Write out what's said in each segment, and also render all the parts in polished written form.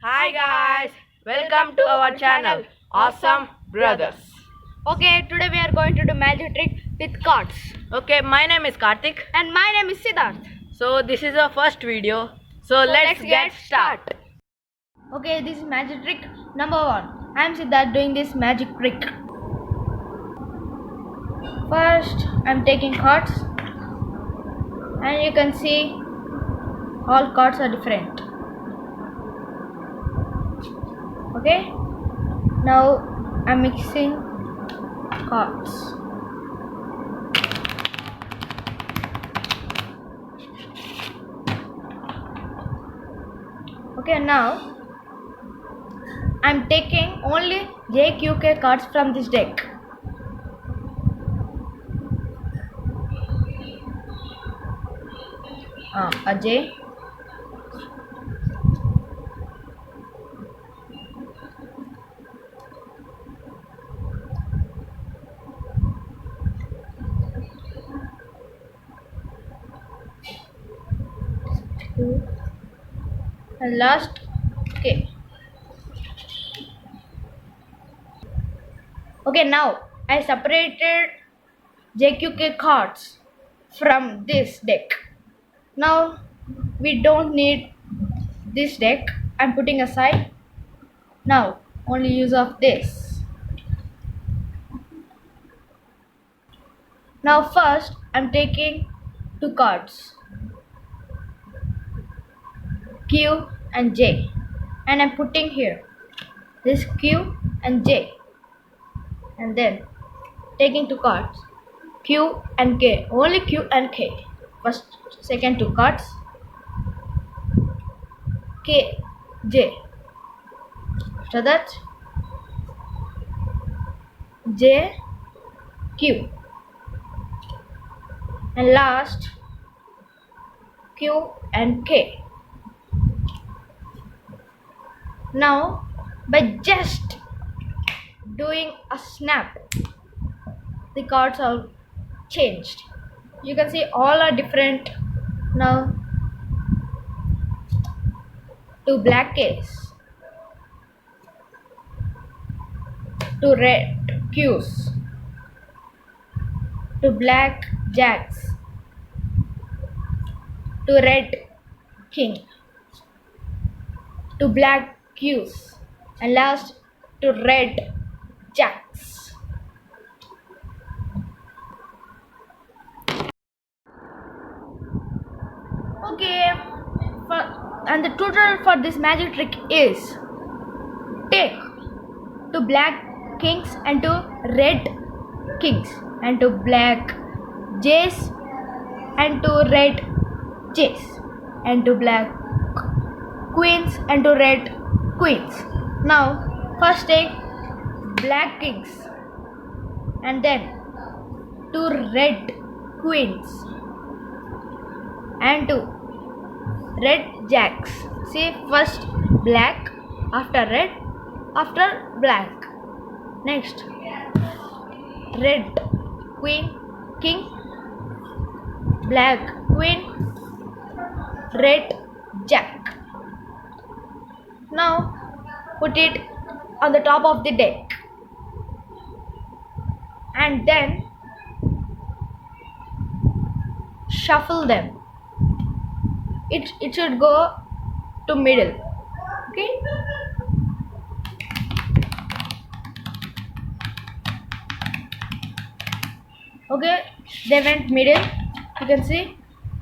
Hi guys, welcome to our channel Awesome Brothers. Okay, today we are going to do magic trick with cards. Okay, my name is Karthik. And my name is Siddharth. So this is our first video. So let's get started. Okay, this is magic trick number 1. I am Siddharth doing this magic trick. First, I am taking cards. And you can see all cards are different. Okay, now I am mixing cards. Okay, now I am taking only JQK cards from this deck. A J, and last K. Okay, now I separated JQK cards from this deck. Now we don't need this deck. I'm putting aside. Now only use of this. Now first I'm taking two cards, Q and J, and I'm putting here this Q and J, and then taking two cards, Q and K, only Q and K. First, second two cards, K, J. After that, J, Q, and last Q and K. Now, by just doing a snap, the cards are changed. You can see all are different. Now, to black K's, to red Q's, to black Jacks, to red King, to black Q's, and last to red Jacks. Okay, and the total for this magic trick is take to black kings and to red kings and to black jays and to red jays and to black queens and to red queens. Now first take black kings and then to red queens and to red jacks. See, first black, after red, after black. Next red queen, king, black queen, red jack. Now put it on the top of the deck and then shuffle them. It should go to middle. Okay, okay, they went middle. You can see.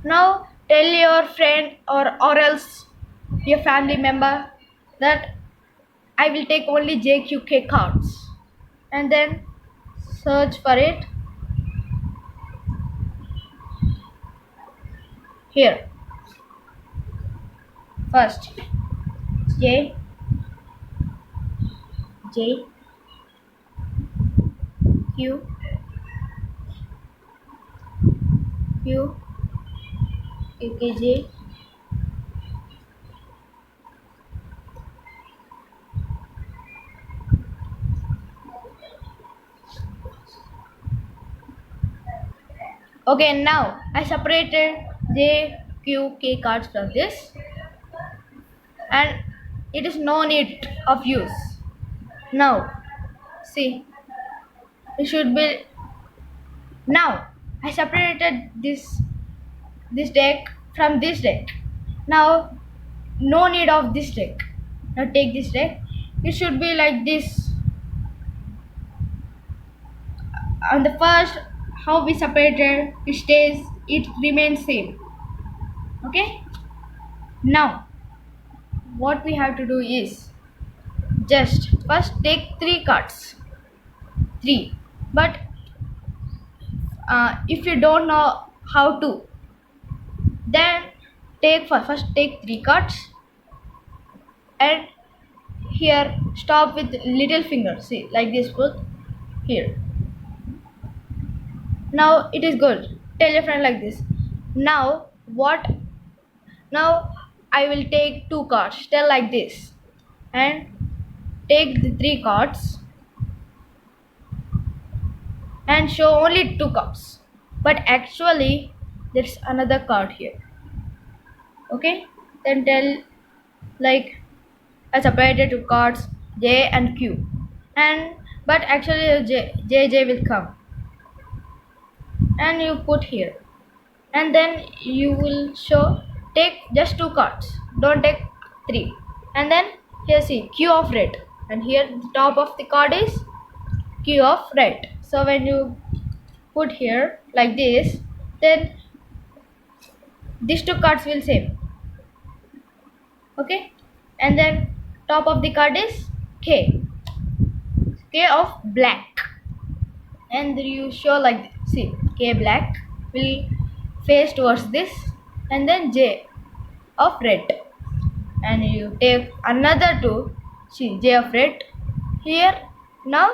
Now tell your friend or else your family member that I will take only JQK cards, and then search for it here. First J, J, Q, Q, KKJ, okay. Now I separated JQK cards from this, and it is no need of use. Now, see, it should be. Now I separated this deck from this deck. Now no need of this deck. Now take this deck. It should be like this. On the first, how we separated, it remains same. Okay. Now what we have to do is just first take 3 cards. 3. But if you don't know how to, then first take 3 cards and here stop with little finger. See, like this, put here. Now it is good. Tell your friend like this. Now what? Now I will take 2 cards. Tell like this and take the 3 cards and show only 2 cards. But actually there's another card here. Okay, then tell like I separated 2 cards J and Q, and but actually J will come, and you put here, and then you will show take just 2 cards, don't take 3, and then here see Q of red, and here the top of the card is Q of red. So when you put here like this, then these 2 cards will same. Okay, and then top of the card is K of black, and you show like this. See, K black will face towards this, and then J of red, and you take another 2. See, J of red here. Now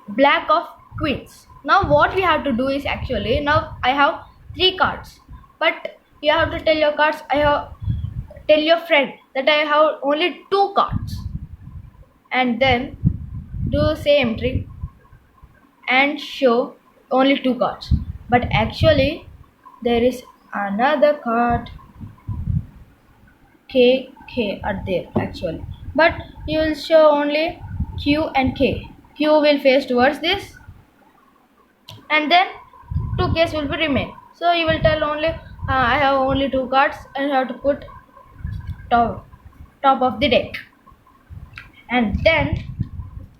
black of queens. Now what we have to do is actually, now I have 3 cards, but you have to tell your cards, tell your friend that I have only 2 cards, and then do the same trick and show only 2 cards. But actually there is another card K are there actually, but you will show only Q and K. Q will face towards this, and then 2 Ks will be remain. So you will tell only I have only 2 cards, and you have to put top of the deck, and then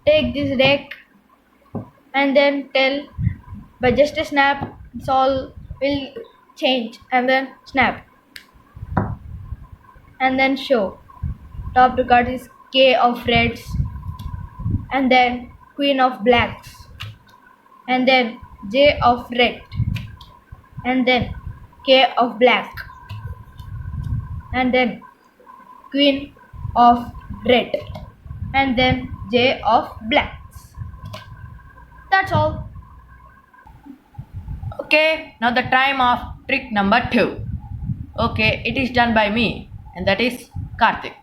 take this deck and then tell by just a snap it's all will change, and then snap and then show top 2 cards is K of reds, and then Queen of blacks, and then J of red, and then K of black, and then Queen of red, and then J of blacks. That's all. Okay, now the time of trick number 2. Okay, it is done by me, and that is Karthik.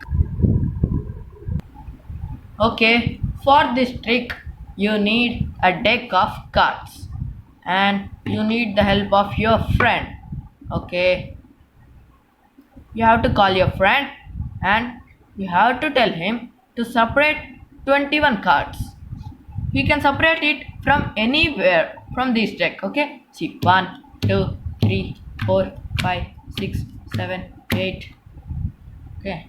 Okay, for this trick you need a deck of cards and you need the help of your friend. Okay, you have to call your friend and you have to tell him to separate 21 cards. You can separate it from anywhere from this deck. Okay, see, 1 2 3 4 5 6 7 8, okay,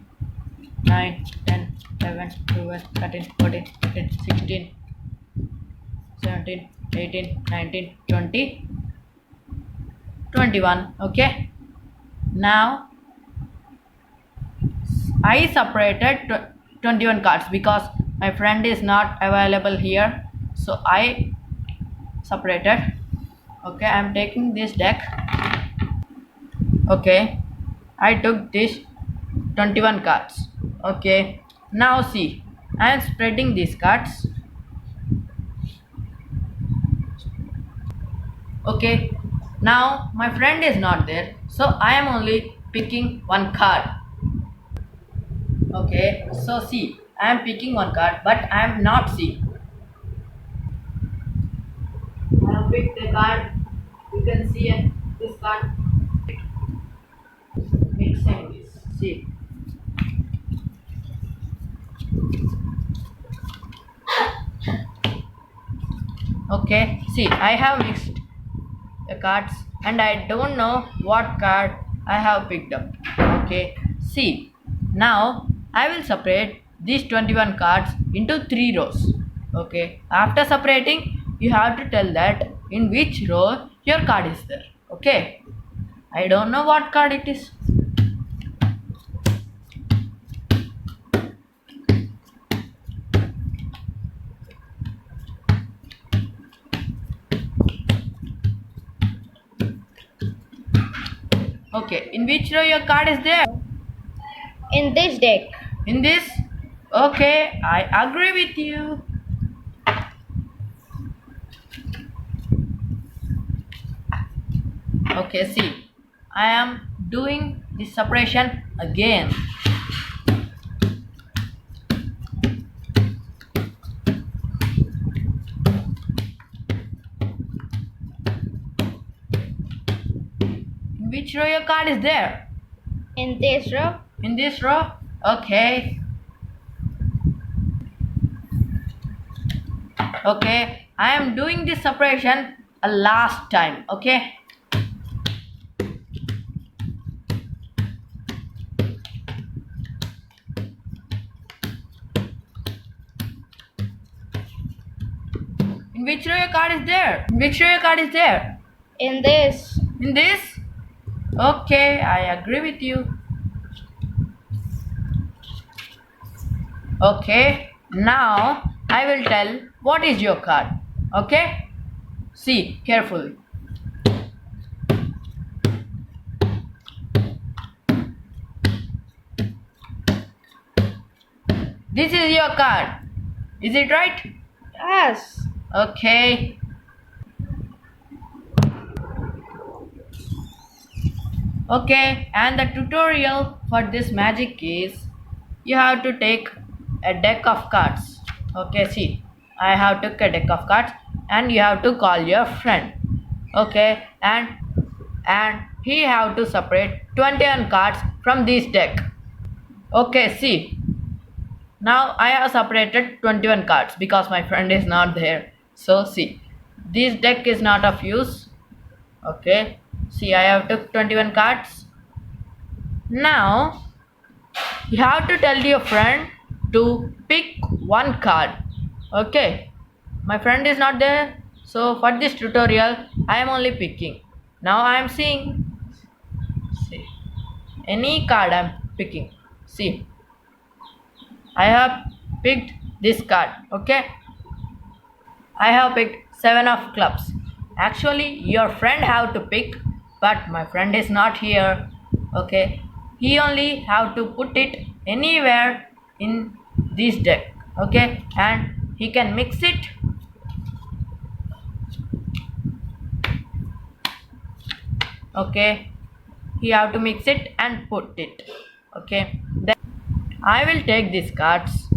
9 10 11 12 13 14 15 16 17 18 19 20 21. Okay, now I separated 21 cards because my friend is not available here, so I separated. Okay, I am taking this deck. Okay, I took this 21 cards. Okay, now see, I am spreading these cards. Okay, now my friend is not there, so I am only picking one card. Okay, so see, I am picking one card, but I am not seeing. I have picked a card. You can see this card. Mixing this. See. Okay, see, I have mixed the cards and I don't know what card I have picked up. Okay, see, now I will separate these 21 cards into 3 rows. Okay, after separating, you have to tell that in which row your card is there. Okay, I don't know what card it is. Okay, in which row your card is there? In this deck. In this? Okay, I agree with you. Okay, see, I am doing the separation again. In which row your card is there? In this row. In this row? Okay. Okay, I am doing this separation a last time. Okay. In which row your card is there? In which row your card is there? In this. In this? Okay, I agree with you. Okay, now I will tell what is your card. Okay? See carefully. This is your card. Is it right? Yes. Okay. Okay, and the tutorial for this magic is you have to take a deck of cards. Okay, see, I have took a deck of cards and you have to call your friend. Okay, and he have to separate 21 cards from this deck. Okay, see, now I have separated 21 cards because my friend is not there. So see, this deck is not of use. Okay, see, I have took 21 cards. Now you have to tell your friend to pick one card. Okay, my friend is not there, so for this tutorial I am only picking. Now I am seeing, see, any card I am picking. See, I have picked this card. Okay, I have picked 7 of clubs. Actually your friend have to pick, but my friend is not here. Okay, he only have to put it anywhere in this deck. Okay, and he can mix it. Okay, he have to mix it and put it. Okay, then I will take these cards.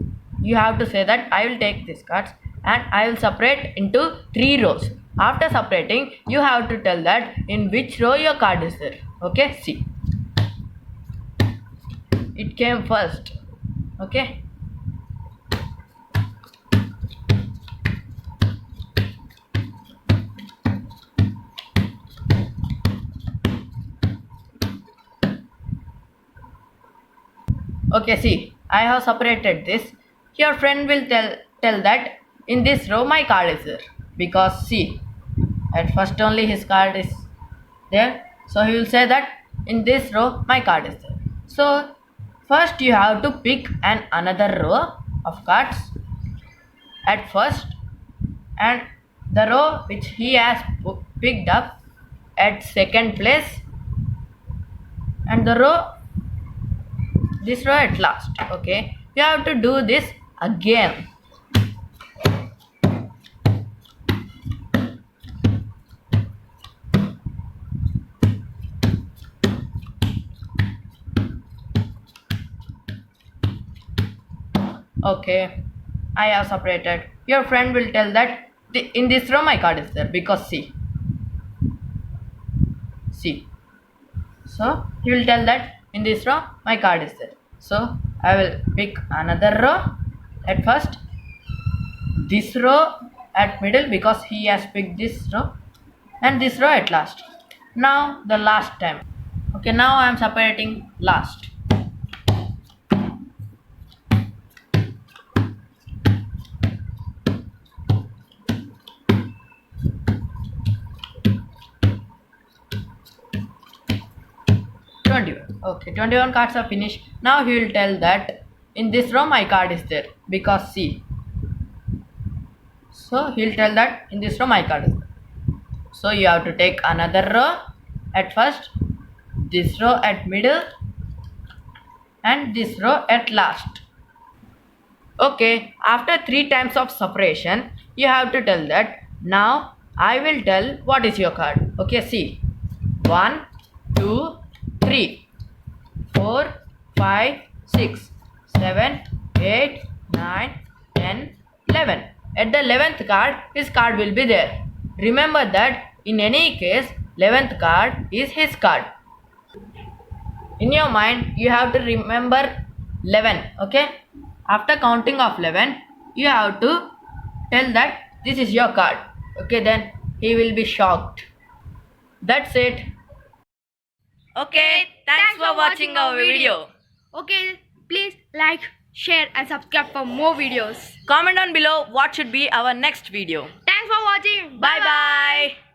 You have to say that I will take these cards and I will separate into 3 rows. After separating, you have to tell that in which row your card is there. Okay, see, it came first. Okay, okay, see, I have separated this. Your friend will tell that in this row my card is there, because see, at first only his card is there, so he will say that in this row my card is there. So first you have to pick another row of cards at first, and the row which he has picked up at second place, and the row, this row at last. Okay, you have to do this again. Okay, I have separated. Your friend will tell that in this row my card is there, because see, so he will tell that in this row my card is there. So I will pick another row at first, this row at middle because he has picked this row and this row at last. Now the last time. Okay, now I am separating last. Okay, 21 cards are finished. Now he will tell that in this row my card is there because see. So he will tell that in this row my card is there. So you have to take another row at first, this row at middle, and this row at last. Okay, after 3 times of separation, you have to tell that now I will tell what is your card. Okay, see 1, 2, 3, 4, 5, 6, 7, 8, 9, 10, 11. At the 11th card, his card will be there. Remember that in any case, 11th card is his card. In your mind, you have to remember 11. Okay? After counting of 11, you have to tell that this is your card. Okay, then he will be shocked. That's it. Okay, thanks for watching our video. Okay, please like, share and subscribe for more videos. Comment down below what should be our next video. Thanks for watching. Bye bye.